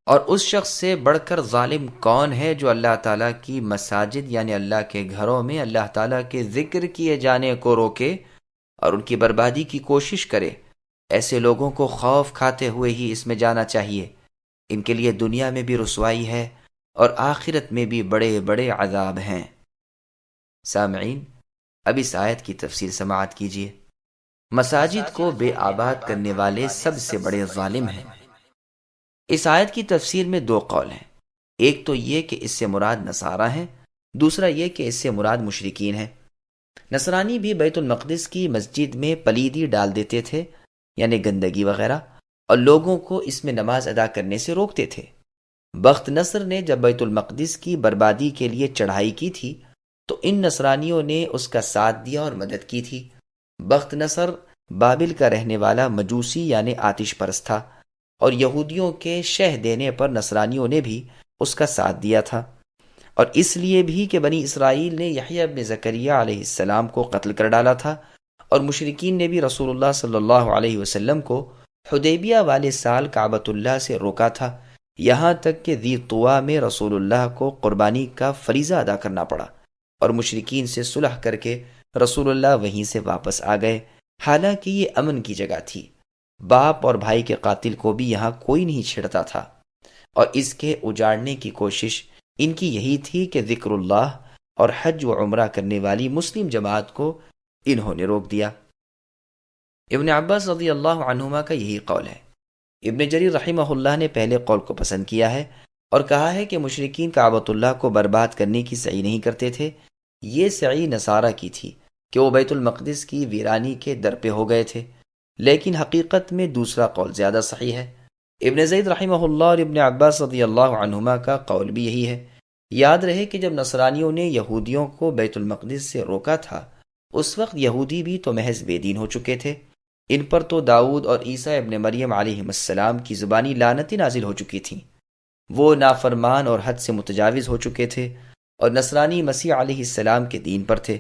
اور اس شخص سے بڑھ کر ظالم کون ہے جو اللہ تعالیٰ کی مساجد یعنی اللہ کے گھروں میں اللہ تعالیٰ کے ذکر کیے جانے کو روکے اور ان کی بربادی کی کوشش کرے؟ ایسے لوگوں کو خوف کھاتے ہوئے ہی اس میں جانا چاہیے۔ ان کے لیے دنیا میں بھی رسوائی ہے اور آخرت میں بھی بڑے بڑے عذاب ہیں۔ سامعین، اب اس آیت کی تفصیل سماعت کیجیے۔ مساجد کو بے آباد کرنے والے سب سے بڑے ظالم ہیں۔ اس آیت کی تفسیر میں دو قول ہیں۔ ایک تو یہ کہ اس سے مراد نصارہ ہیں، دوسرا یہ کہ اس سے مراد مشرکین ہیں۔ نصرانی بھی بیت المقدس کی مسجد میں پلیدی ڈال دیتے تھے، یعنی گندگی وغیرہ، اور لوگوں کو اس میں نماز ادا کرنے سے روکتے تھے۔ بخت نصر نے جب بیت المقدس کی بربادی کے لیے چڑھائی کی تھی تو ان نصرانیوں نے اس کا ساتھ دیا اور مدد کی تھی۔ بخت نصر بابل کا رہنے والا مجوسی یعنی آتش پرست تھا، اور یہودیوں کے شہ دینے پر نصرانیوں نے بھی اس کا ساتھ دیا تھا، اور اس لیے بھی کہ بنی اسرائیل نے یحییٰ ابن زکریہ علیہ السلام کو قتل کر ڈالا تھا، اور مشرکین نے بھی رسول اللہ صلی اللہ علیہ وسلم کو حدیبیہ والے سال کعبۃ اللہ سے روکا تھا، یہاں تک کہ ذی طویٰ میں رسول اللہ کو قربانی کا فریضہ ادا کرنا پڑا، اور مشرکین سے صلح کر کے رسول اللہ وہیں سے واپس آ گئے، حالانکہ یہ امن کی جگہ تھی۔ باپ اور بھائی کے قاتل کو بھی یہاں کوئی نہیں چھیڑتا تھا، اور اس کے اجاڑنے کی کوشش ان کی یہی تھی کہ ذکر اللہ اور حج و عمرہ کرنے والی مسلم جماعت کو انہوں نے روک دیا۔ ابن عباس رضی اللہ عنہما کا یہی قول ہے۔ ابن جریر رحمہ اللہ نے پہلے قول کو پسند کیا ہے اور کہا ہے کہ مشرکین کعبۃ اللہ کو برباد کرنے کی سعی نہیں کرتے تھے، یہ سعی نصارہ کی تھی کہ وہ بیت المقدس کی ویرانی کے در پہ ہو گئے تھے، لیکن حقیقت میں دوسرا قول زیادہ صحیح ہے۔ ابن زید رحمہ اللہ اور ابن عباس رضی اللہ عنہما کا قول بھی یہی ہے۔ یاد رہے کہ جب نصرانیوں نے یہودیوں کو بیت المقدس سے روکا تھا، اس وقت یہودی بھی تو محض بے دین ہو چکے تھے، ان پر تو داؤد اور عیسیٰ ابن مریم علیہ السلام کی زبانی لعنتیں نازل ہو چکی تھیں، وہ نافرمان اور حد سے متجاوز ہو چکے تھے، اور نصرانی مسیح علیہ السلام کے دین پر تھے۔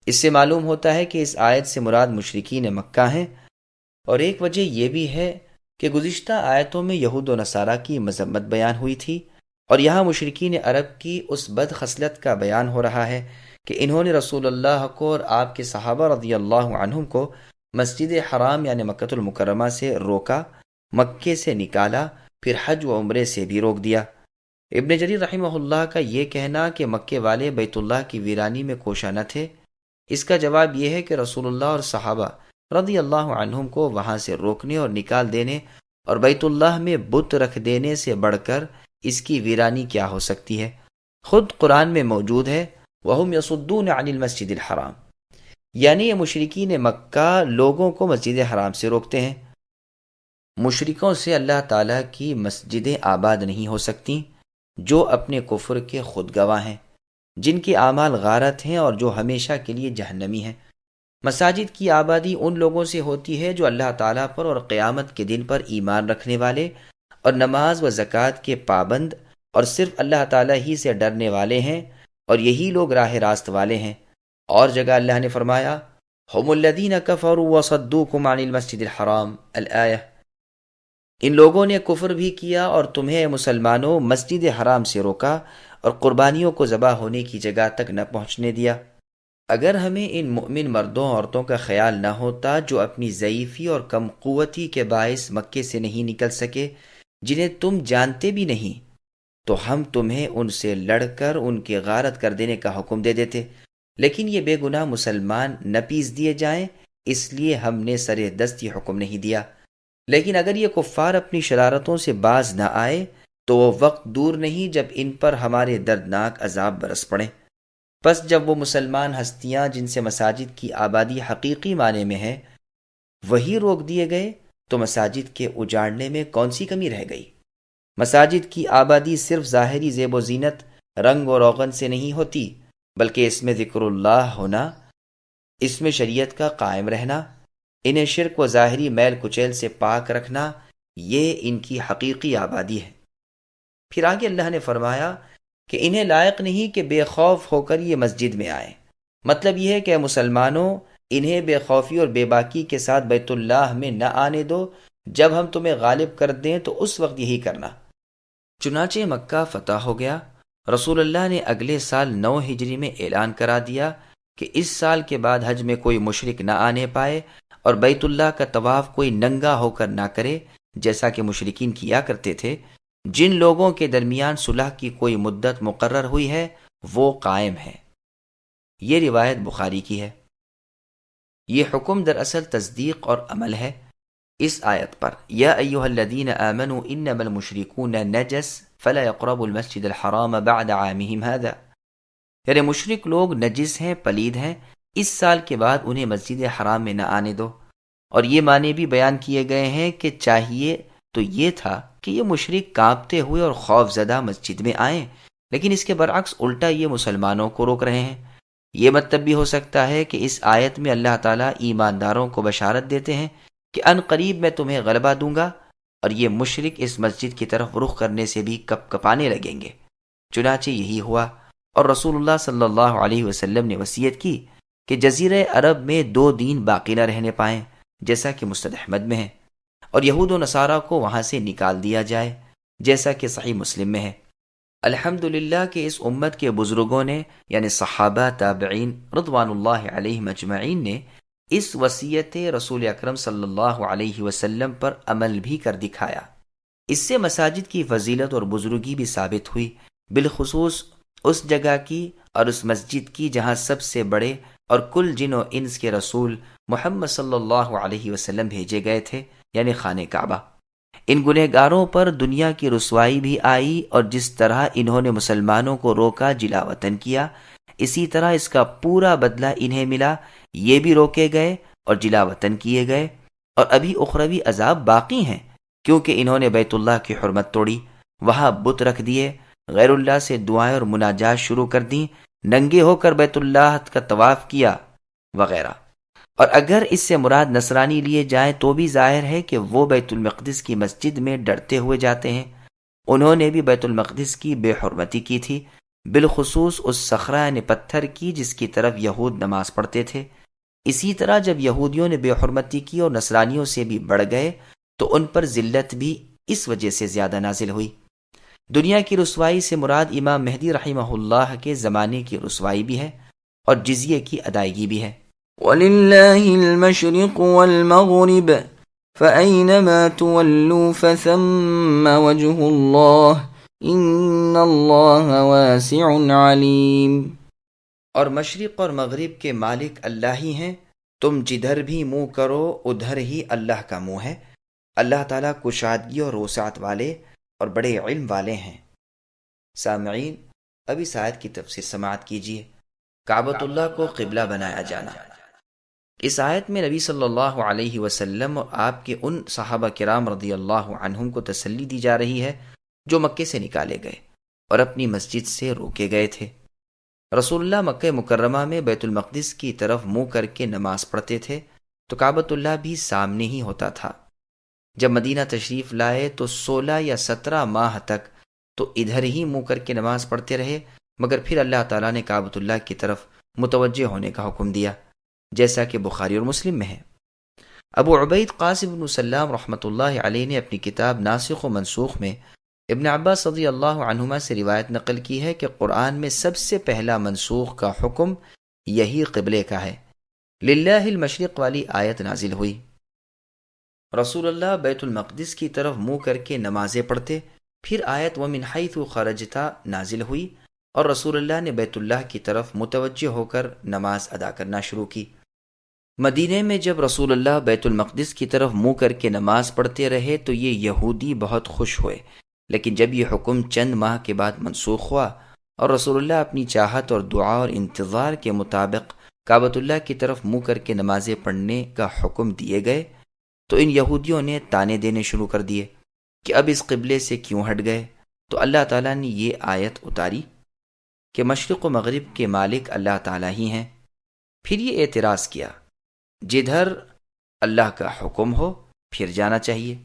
اس سے معلوم ہوتا ہے کہ اس آیت سے مراد مشرکین مکہ ہیں، اور ایک وجہ یہ بھی ہے کہ گزشتہ آیتوں میں یہود و نصارہ کی مذمت بیان ہوئی تھی، اور یہاں مشرکین عرب کی اس بد خصلت کا بیان ہو رہا ہے کہ انہوں نے رسول اللہ کو اور آپ کے صحابہ رضی اللہ عنہم کو مسجد حرام یعنی مکۃ المکرمہ سے روکا، مکے سے نکالا، پھر حج و عمرے سے بھی روک دیا۔ ابن جریر رحمہ اللہ کا یہ کہنا کہ مکے والے بیت اللہ کی ویرانی میں کوشاں نہ تھے، اس کا جواب یہ ہے کہ رسول اللہ اور صحابہ رضی اللہ عنہم کو وہاں سے روکنے اور نکال دینے اور بیت اللہ میں بت رکھ دینے سے بڑھ کر اس کی ویرانی کیا ہو سکتی ہے؟ خود قرآن میں موجود ہے وَهُمْ يَصُدُّونَ عَنِ الْمَسْجِدِ الْحَرَامِ، یعنی یہ مشرکین مکہ لوگوں کو مسجد حرام سے روکتے ہیں۔ مشرکوں سے اللہ تعالیٰ کی مسجدیں آباد نہیں ہو سکتی جو اپنے کفر کے خود گواہ ہیں، جن کے اعمال غارت ہیں اور جو ہمیشہ کے لیے جہنمی ہیں۔ مساجد کی آبادی ان لوگوں سے ہوتی ہے جو اللہ تعالیٰ پر اور قیامت کے دن پر ایمان رکھنے والے اور نماز و زکوٰۃ کے پابند اور صرف اللہ تعالیٰ ہی سے ڈرنے والے ہیں، اور یہی لوگ راہ راست والے ہیں۔ اور جگہ اللہ نے فرمایا ہم الذین کفروا وصدوکم عن المسجد الحرام الآیہ، ان لوگوں نے کفر بھی کیا اور تمہیں مسلمانوں مسجد حرام سے روکا اور قربانیوں کو ذبح ہونے کی جگہ تک نہ پہنچنے دیا۔ اگر ہمیں ان مؤمن مردوں عورتوں کا خیال نہ ہوتا جو اپنی ضعیفی اور کم قوتی کے باعث مکے سے نہیں نکل سکے، جنہیں تم جانتے بھی نہیں، تو ہم تمہیں ان سے لڑ کر ان کی غارت کر دینے کا حکم دے دیتے، لیکن یہ بے گناہ مسلمان نہ پیس دیے جائیں، اس لیے ہم نے سر دست یہ حکم نہیں دیا۔ لیکن اگر یہ کفار اپنی شرارتوں سے باز نہ آئے تو وہ وقت دور نہیں جب ان پر ہمارے دردناک عذاب برس پڑے۔ پس جب وہ مسلمان ہستیاں جن سے مساجد کی آبادی حقیقی معنی میں ہے وہی روک دیے گئے تو مساجد کے اجاڑنے میں کون سی کمی رہ گئی؟ مساجد کی آبادی صرف ظاہری زیب و زینت، رنگ و روغن سے نہیں ہوتی، بلکہ اس میں ذکر اللہ ہونا، اس میں شریعت کا قائم رہنا، انہیں شرک و ظاہری میل کچیل سے پاک رکھنا، یہ ان کی حقیقی آبادی ہے۔ پھر آگے اللہ نے فرمایا کہ انہیں لائق نہیں کہ بے خوف ہو کر یہ مسجد میں آئیں۔ مطلب یہ ہے کہ اے مسلمانوں، انہیں بے خوفی اور بے باکی کے ساتھ بیت اللہ میں نہ آنے دو، جب ہم تمہیں غالب کر دیں تو اس وقت یہی کرنا۔ چنانچہ مکہ فتح ہو گیا۔ رسول اللہ نے اگلے سال 9 ہجری میں اعلان کرا دیا کہ اس سال کے بعد حج میں کوئی مشرک نہ آنے پائے اور بیت اللہ کا طواف کوئی ننگا ہو کر نہ کرے جیسا کہ مشرکین کیا کرتے تھے۔ جن لوگوں کے درمیان صلح کی کوئی مدت مقرر ہوئی ہے وہ قائم ہے۔ یہ روایت بخاری کی ہے۔ یہ حکم دراصل تصدیق اور عمل ہے۔ اس آیت پر یا ایھا الذین آمنوا انما المشرکون نجس فلا يقربوا المسجد الحرام بعد عامهم هذا، یعنی مشرک لوگ نجس ہیں، پلید ہیں، اس سال کے بعد انہیں مسجد حرام میں نہ آنے دو۔ اور یہ معنی بھی بیان کیے گئے ہیں کہ چاہیے تو یہ تھا کہ یہ مشرک کانپتے ہوئے اور خوف زدہ مسجد میں آئیں، لیکن اس کے برعکس الٹا یہ مسلمانوں کو روک رہے ہیں۔ یہ مطلب بھی ہو سکتا ہے کہ اس آیت میں اللہ تعالیٰ ایمانداروں کو بشارت دیتے ہیں کہ ان قریب میں تمہیں غلبہ دوں گا، اور یہ مشرک اس مسجد کی طرف رخ کرنے سے بھی کپ کپانے لگیں گے۔ چنانچہ یہی ہوا، اور رسول اللہ صلی اللہ علیہ وسلم نے وصیت کی کہ جزیرہ عرب میں 2 دن باقی نہ رہنے پائیں، جیسا کہ مسند احمد میں ہے، اور یہود و نصارہ کو وہاں سے نکال دیا جائے، جیسا کہ صحیح مسلم میں ہے۔ الحمدللہ کہ اس امت کے بزرگوں نے یعنی صحابہ، تابعین رضوان اللہ علیہم اجمعین نے اس وصیت رسول اکرم صلی اللہ علیہ وسلم پر عمل بھی کر دکھایا۔ اس سے مساجد کی فضیلت اور بزرگی بھی ثابت ہوئی، بالخصوص اس جگہ کی اور اس مسجد کی جہاں سب سے بڑے اور کل جن و انس کے رسول محمد صلی اللہ علیہ وسلم بھیجے گئے تھے، یعنی خانہ کعبہ۔ ان گنہگاروں پر دنیا کی رسوائی بھی آئی، اور جس طرح انہوں نے مسلمانوں کو روکا، جلا وطن کیا، اسی طرح اس کا پورا بدلہ انہیں ملا۔ یہ بھی روکے گئے اور جلا وطن کیے گئے، اور ابھی اخروی عذاب باقی ہیں، کیونکہ انہوں نے بیت اللہ کی حرمت توڑی، وہاں بت رکھ دیے، غیر اللہ سے دعائیں اور مناجات شروع کر دیں، ننگے ہو کر بیت اللہ کا طواف کیا وغیرہ۔ اور اگر اس سے مراد نصرانی لیے جائیں تو بھی ظاہر ہے کہ وہ بیت المقدس کی مسجد میں ڈرتے ہوئے جاتے ہیں۔ انہوں نے بھی بیت المقدس کی بے حرمتی کی تھی، بالخصوص اس صخرہ یعنی پتھر کی جس کی طرف یہود نماز پڑھتے تھے۔ اسی طرح جب یہودیوں نے بے حرمتی کی اور نصرانیوں سے بھی بڑھ گئے تو ان پر ذلت بھی اس وجہ سے زیادہ نازل ہوئی۔ دنیا کی رسوائی سے مراد امام مہدی رحمہ اللہ کے زمانے کی رسوائی بھی ہے اور جزیے کی ادائیگی بھی ہے۔ وَلِلَّهِ الْمَشْرِقُ وَالْمَغْرِبُ فَأَيْنَمَا تُوَلُّوا فَثَمَّ وَجْهُ اللَّهِ إِنَّ اللَّهَ وَاسِعٌ عَلِيمٌ۔ اور مشرق اور مغرب کے مالک اللہ ہی ہیں، تم جدھر بھی منہ کرو ادھر ہی اللہ کا منہ ہے۔ اللہ تعالیٰ کشادگی اور وسعت والے اور بڑے علم والے ہیں۔ سامعین، اب اس آیت کی تفسیر سماعت کیجیے۔ کعبۃ اللہ کو قبلہ بنایا جانا۔ اس آیت میں نبی صلی اللہ علیہ وسلم اور آپ کے ان صحابہ کرام رضی اللہ عنہم کو تسلی دی جا رہی ہے جو مکے سے نکالے گئے اور اپنی مسجد سے روکے گئے تھے۔ رسول اللہ مکہ مکرمہ میں بیت المقدس کی طرف منہ کر کے نماز پڑھتے تھے تو کعبۃ اللہ بھی سامنے ہی ہوتا تھا۔ جب مدینہ تشریف لائے تو 16 یا 17 ماہ تک تو ادھر ہی منہ کر کے نماز پڑھتے رہے، مگر پھر اللہ تعالیٰ نے کعبۃ اللہ کی طرف متوجہ ہونے کا حکم دیا، جیسا کہ بخاری اور مسلم میں ہے۔ ابو عبید قاسم بن سلام رحمۃ اللہ علیہ نے اپنی کتاب ناسخ و منسوخ میں ابن عباس رضی اللہ عنہما سے روایت نقل کی ہے کہ قرآن میں سب سے پہلا منسوخ کا حکم یہی قبلے کا ہے۔ للہ المشرق والی آیت نازل ہوئی، رسول اللہ بیت المقدس کی طرف منہ کر کے نمازیں پڑھتے۔ پھر آیت وَمِنْ حَيْثُ خَرَجْتَ نازل ہوئی اور رسول اللہ نے بیت اللہ کی طرف متوجہ ہو کر نماز ادا کرنا شروع کی۔ مدینے میں جب رسول اللہ بیت المقدس کی طرف منہ کر کے نماز پڑھتے رہے تو یہ یہودی بہت خوش ہوئے، لیکن جب یہ حکم چند ماہ کے بعد منسوخ ہوا اور رسول اللہ اپنی چاہت اور دعا اور انتظار کے مطابق کعبۃ اللہ کی طرف منہ کر کے نمازیں پڑھنے کا حکم دیے گئے تو ان یہودیوں نے طعنے دینے شروع کر دیے کہ اب اس قبلے سے کیوں ہٹ گئے۔ تو اللہ تعالیٰ نے یہ آیت اتاری کہ مشرق و مغرب کے مالک اللہ تعالیٰ ہی ہیں۔ پھر یہ اعتراض کیا، جدھر اللہ کا حکم ہو پھر جانا چاہیے۔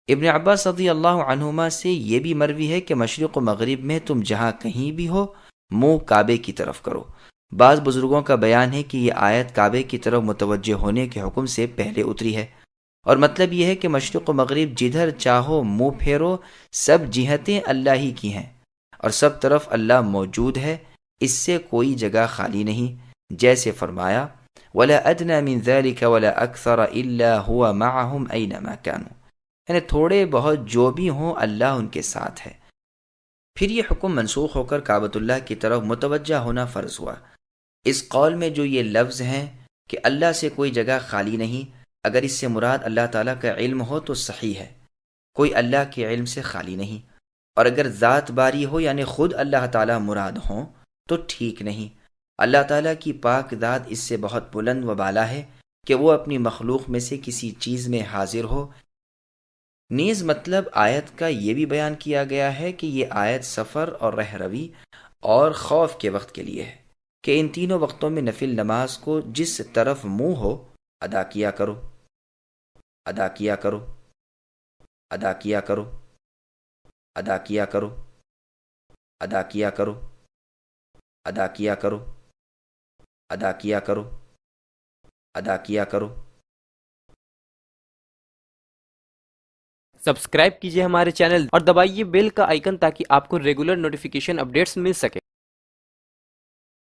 ابن عباس رضی اللہ عنہما سے یہ بھی مروی ہے کہ مشرق و مغرب میں تم جہاں کہیں بھی ہو منہ کعبے کی طرف کرو۔ بعض بزرگوں کا بیان ہے کہ یہ آیت کعبے کی طرف متوجہ ہونے کے حکم سے پہلے اتری ہے، اور مطلب یہ ہے کہ مشرق و مغرب جدھر چاہو منہ پھیرو، سب جہتیں اللہ ہی کی ہیں اور سب طرف اللہ موجود ہے، اس سے کوئی جگہ خالی نہیں، جیسے فرمایا وَلَا أَدْنَى مِن ذَلِكَ وَلَا أَكْثَرَ إِلَّا هُوَ مَعَهُمْ أَيْنَمَا كَانُوا، یعنی تھوڑے بہت جو بھی ہوں اللہ ان کے ساتھ ہے۔ پھر یہ حکم منسوخ ہو کر کعبۃ اللہ کی طرف متوجہ ہونا فرض ہوا۔ اس قول میں جو یہ لفظ ہیں کہ اللہ سے کوئی جگہ خالی نہیں، اگر اس سے مراد اللہ تعالیٰ کا علم ہو تو صحیح ہے، کوئی اللہ کے علم سے خالی نہیں، اور اگر ذات باری ہو یعنی خود اللہ تعالیٰ مراد ہوں تو ٹھیک نہیں۔ اللہ تعالیٰ کی پاک ذات اس سے بہت بلند و بالا ہے کہ وہ اپنی مخلوق میں سے کسی چیز میں حاضر ہو۔ نیز مطلب آیت کا یہ بھی بیان کیا گیا ہے کہ یہ آیت سفر اور رہروی اور خوف کے وقت کے لیے ہے کہ ان تینوں وقتوں میں نفل نماز کو جس طرف منہ ہو ادا کیا کرو، ادا کیا کرو، ادا کیا کرو، ادا کیا کرو، ادا کیا کرو، ادا کیا کرو، ادا کیا کرو، ادا کیا کرو۔ سبسکرائب کیجئے ہمارے چینل اور دبائیے بیل کا آئیکن تاکہ آپ کو ریگولر نوٹیفیکیشن اپڈیٹس مل سکے۔